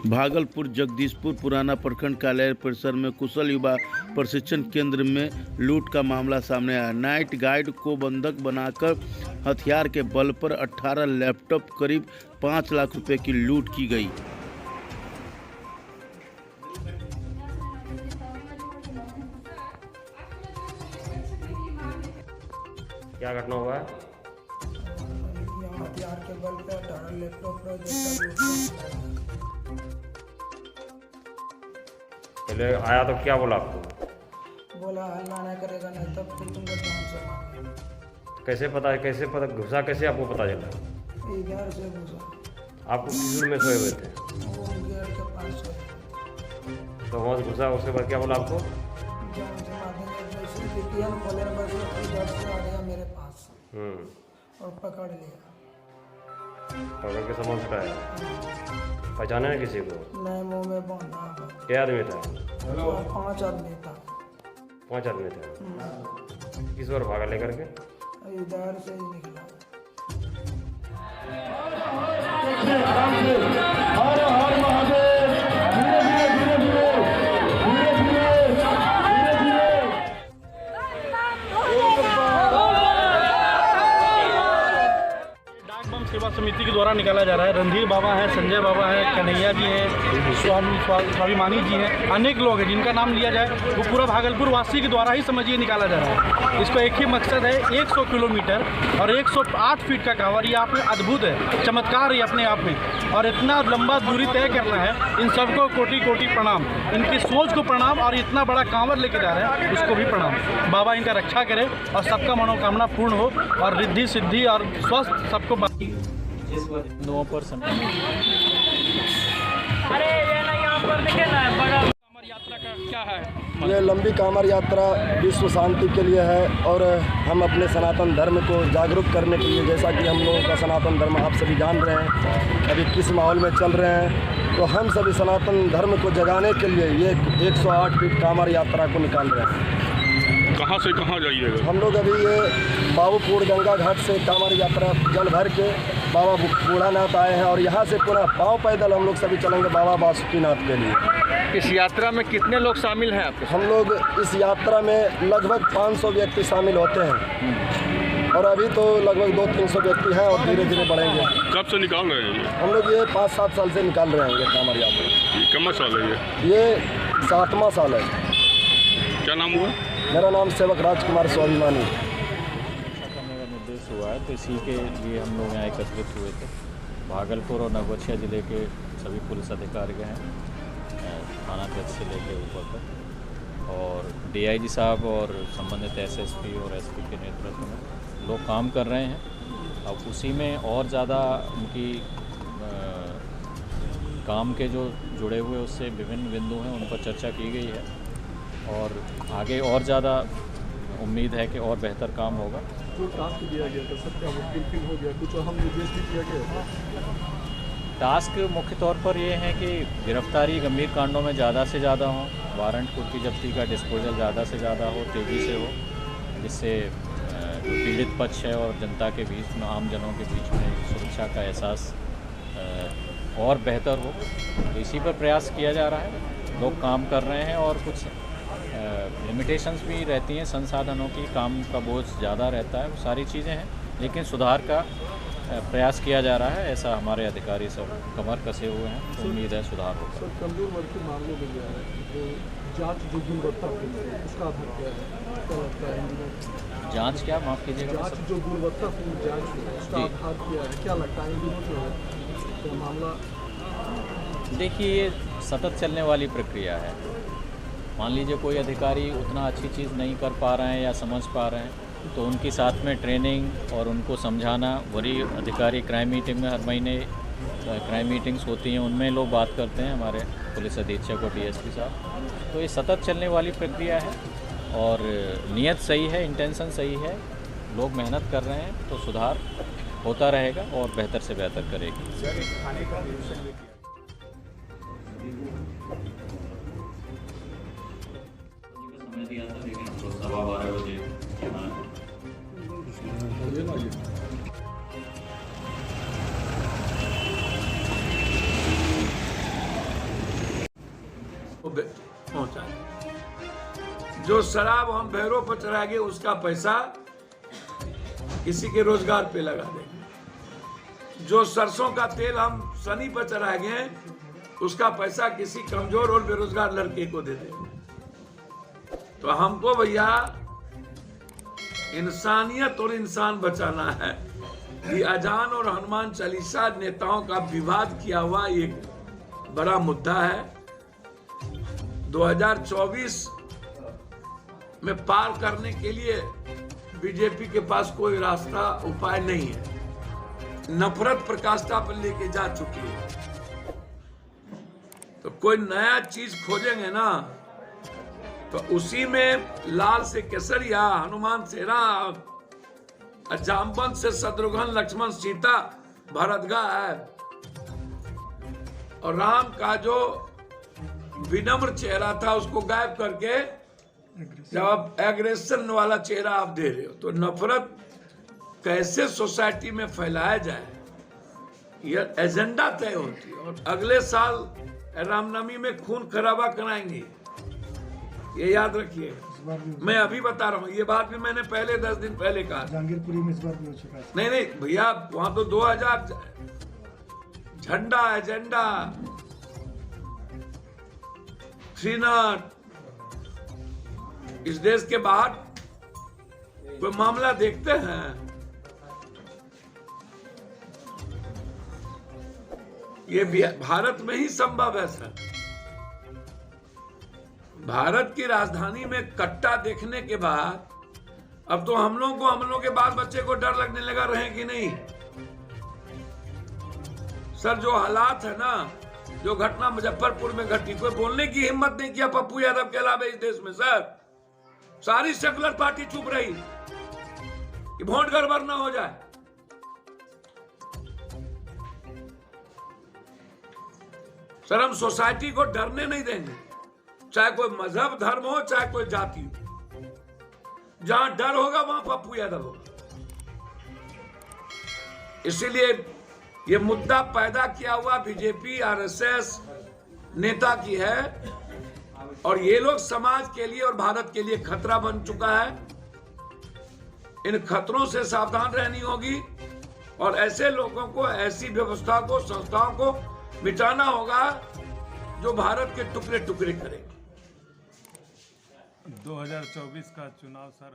भागलपुर जगदीशपुर पुराना प्रखंड कार्यालय परिसर में कुशल युवा प्रशिक्षण केंद्र में लूट का मामला सामने आया। नाइट गाइड को बंधक बनाकर हथियार के बल पर 18 लैपटॉप करीब 5 लाख रुपए की लूट की गई। क्या घटना हुआ है? हथियार के बल पे 18 लैपटॉप पहले आया तो क्या बोला आपको? बोला हल्ला नहीं करेगा नहीं तब फिर तुमको जान से मारेंगे। कैसे पता घुसा कैसे आपको पता चला? इधर से घुसा। आपको किस रूम में सोए हुए थे? वो गेट के पास सोए। तो वहाँ से घुसा, उसके बाद क्या बोला आपको? जान से मारेंगे। जैसे पीटीएम खोले बस इधर से आ गया मेरे पास और पकड़ लिया। पकड़ के सामान छुटाया। पहचाने ना किसी को? नहीं, मुँह में बांधा। क्या आदमी था? 5 आदमी था। 5 आदमी थे। किस बार भागा लेकर के? इधर से ही निकला। सेवा समिति के द्वारा निकाला जा रहा है। रणधीर बाबा है, संजय बाबा है, कन्हैया जी है, स्वाभिमानी जी हैं, अनेक लोग हैं जिनका नाम लिया जाए वो पूरा भागलपुर वासी के द्वारा ही समझिए निकाला जा रहा है। इसका एक ही मकसद है, 100 किलोमीटर और 108 फीट का कांवर। ये आप में अद्भुत है, चमत्कार है अपने आप में। और इतना लंबा दूरी तय करना है, इन सबको कोटि कोटि प्रणाम। इनकी सोच को प्रणाम और इतना बड़ा कांवर लेके जा रहे हैं उसको भी प्रणाम। बाबा इनका रक्षा करे और सबका मनोकामना पूर्ण हो और रिद्धि सिद्धि और स्वस्थ सबको नौ पर कांवर यात्रा का क्या है? ये लंबी कांवर यात्रा विश्व शांति के लिए है और हम अपने सनातन धर्म को जागरूक करने के लिए, जैसा कि हम लोगों का सनातन धर्म आप सभी जान रहे हैं अभी किस माहौल में चल रहे हैं, तो हम सभी सनातन धर्म को जगाने के लिए ये 108 फीट कांवर यात्रा को निकाल रहे हैं। कहाँ से कहाँ जाइएगा? हम लोग अभी ये बाबूपुर गंगा घाट से कांवर यात्रा जल भर के बाबा बूढ़ानाथ आए हैं और यहाँ से पुनः पाँव पैदल हम लोग सभी चलेंगे बाबा बासुकीनाथ के लिए। इस यात्रा में कितने लोग शामिल हैं आपके? हम लोग इस यात्रा में लगभग 500 व्यक्ति शामिल होते हैं और अभी तो लगभग 200-300 व्यक्ति हैं और धीरे धीरे बढ़ेंगे। कब से निकाल रहे हैं ये? हम लोग ये 5-7 साल से निकाल रहे हैं ये कांवर यात्रा। ये कम साल है ये 7वां साल है। क्या नाम हुआ? मेरा नाम सेवक राजकुमार स्वाभिमानी। करने का निर्देश हुआ है तो इसी के लिए हम लोग यहाँ एकत्रित हुए थे। भागलपुर और नवगछिया जिले के सभी पुलिस अधिकारी हैं, थाना अध्यक्ष से लेकर ऊपर तक, और डीआईजी साहब और संबंधित एसएसपी और एसपी के नेतृत्व में लोग काम कर रहे हैं। अब उसी में और ज़्यादा उनकी काम के जो जुड़े हुए उससे विभिन्न बिंदु हैं उन पर चर्चा की गई है और आगे और ज़्यादा उम्मीद है कि और बेहतर काम होगा। जो टास्क दिया गया था सब क्या वो फुलफिल हो गया? कुछ अहम निर्देश भी दिया गया? टास्क मुख्य तौर पर ये है कि गिरफ्तारी गंभीर कांडों में ज़्यादा से ज़्यादा हो, वारंट कुर्की जब्ती का डिस्पोजल ज़्यादा से ज़्यादा हो, तेज़ी से हो, जिससे जो पीड़ित पक्ष है और जनता के बीच में, आम जनों के बीच में सुरक्षा का एहसास और बेहतर हो। तो इसी पर प्रयास किया जा रहा है, लोग काम कर रहे हैं और कुछ लिमिटेशंस भी रहती हैं संसाधनों की, काम का बोझ ज़्यादा रहता है, वो सारी चीज़ें हैं, लेकिन सुधार का प्रयास किया जा रहा है। ऐसा हमारे अधिकारी सब कमर कसे हुए हैं, तो उम्मीद है सुधार होगा। सर, कमजोर वर्ग के मामलों में गया है तो जांच जो गुणवत्ता उसका आधार क्या है? क्या लगता है? जांच क्या, माफ़ कीजिएगा? जांच जो गुणवत्तापूर्ण जांच है उसका आधार क्या है? क्या लगता है इन दिनों जो है तो मामला? देखिए, ये सतत चलने वाली प्रक्रिया है। मान लीजिए कोई अधिकारी उतना अच्छी चीज़ नहीं कर पा रहे हैं या समझ पा रहे हैं तो उनके साथ में ट्रेनिंग और उनको समझाना, वरीय अधिकारी क्राइम मीटिंग में हर महीने क्राइम मीटिंग्स होती हैं, उनमें लोग बात करते हैं, हमारे पुलिस अधीक्षक और डीएसपी साहब। तो ये सतत चलने वाली प्रक्रिया है और नीयत सही है, इंटेंशन सही है, लोग मेहनत कर रहे हैं तो सुधार होता रहेगा और बेहतर से बेहतर करेगी। दिया था लेकिन 12:15 बजे पहुंचा दें। जो शराब हम भैरों पर चढ़ाएंगे उसका पैसा किसी के रोजगार पे लगा देंगे। जो सरसों का तेल हम सनी पर चढ़ाएंगे उसका पैसा किसी कमजोर और बेरोजगार लड़के को दे देंगे। तो हमको भैया इंसानियत और इंसान बचाना है। ये अजान और हनुमान चालीसा नेताओं का विवाद किया हुआ एक बड़ा मुद्दा है। 2024 में पार करने के लिए बीजेपी के पास कोई रास्ता उपाय नहीं है। नफरत प्रकाष्ठा पर लेके जा चुकी है। तो कोई नया चीज खोजेंगे ना तो उसी में लाल से केसरिया, हनुमान से राम, जामवंत से शत्रुघ्न, लक्ष्मण सीता, भरतगा है। और राम का जो विनम्र चेहरा था उसको गायब करके जब आप एग्रेशन वाला चेहरा आप दे रहे हो तो नफरत कैसे सोसाइटी में फैलाया जाए, यह एजेंडा तय होती है। और अगले साल रामनवमी में खून खराबा कराएंगे, ये याद रखिए। मैं अभी बता रहा हूँ, ये बात भी मैंने पहले 10 दिन पहले कहा। जहांगीरपुरी में इस बार भी हो चुका है। नहीं भैया, वहां तो 2000 झंडा एजेंडा श्रीनाथ, इस देश के बाहर कोई मामला देखते हैं? ये भारत में ही संभव है सर। भारत की राजधानी में कट्टा देखने के बाद अब तो हम लोग के बाल बच्चे को डर लगने लगा, रहे कि नहीं सर? जो हालात है ना, जो घटना मुजफ्फरपुर में घटी, कोई बोलने की हिम्मत नहीं किया पप्पू यादव के अलावा इस देश में सर। सारी सेकुलर पार्टी चुप रही कि वोट गड़बड़ ना हो जाए। सर हम सोसाइटी को डरने नहीं देंगे, चाहे कोई मजहब धर्म हो, चाहे कोई जाति हो। जहां डर होगा वहां पप्पू यादव होगा। इसीलिए ये मुद्दा पैदा किया हुआ बीजेपी आरएसएस नेता की है और ये लोग समाज के लिए और भारत के लिए खतरा बन चुका है। इन खतरों से सावधान रहनी होगी और ऐसे लोगों को, ऐसी व्यवस्था को, संस्थाओं को मिटाना होगा जो भारत के टुकड़े टुकड़े करें। 2024 का चुनाव सर